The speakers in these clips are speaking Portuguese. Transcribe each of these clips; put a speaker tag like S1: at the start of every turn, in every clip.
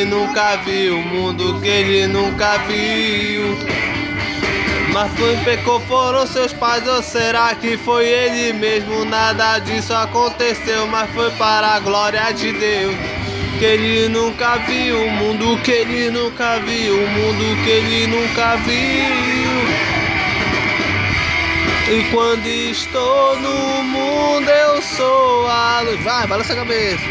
S1: Nunca viu o mundo que ele nunca viu. Mas quem pecou foram seus pais, ou será que foi ele mesmo? Nada disso aconteceu, mas foi para a glória de Deus. Que ele nunca viu o mundo que ele nunca viu, o mundo que ele nunca viu. E quando estou no mundo eu sou a luz. Vai, balança a cabeça.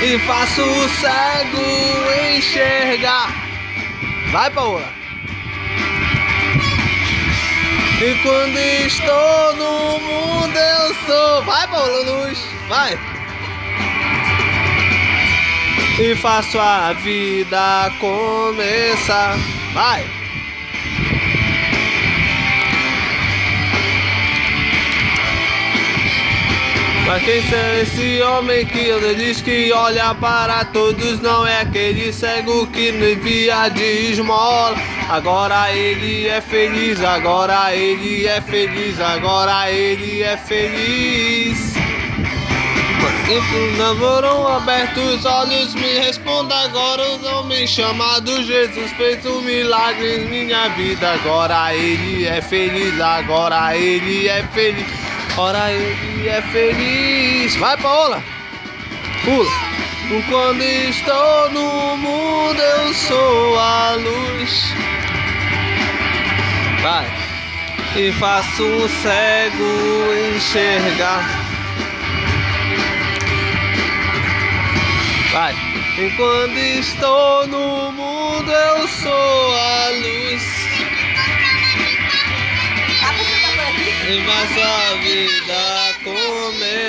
S1: E faço o cego enxergar. Vai, Paola. E quando estou no mundo eu sou. Vai, Paola Luz. Vai. E faço a vida começar. Vai. Mas quem é esse homem que ele diz que olha para todos? Não é aquele cego que me via de esmola. Agora ele é feliz, agora ele é feliz, agora ele é feliz. Mas foram abertos os olhos, me responda agora. Os homens chamados Jesus fez um milagre em minha vida. Agora ele é feliz, agora ele é feliz. Ora ele é feliz. Vai, Paola. Pula. Quando estou no mundo eu sou a luz. Vai. E faço o cego enxergar. Vai. E quando estou no mundo eu sou a luz. E faço a vida comer.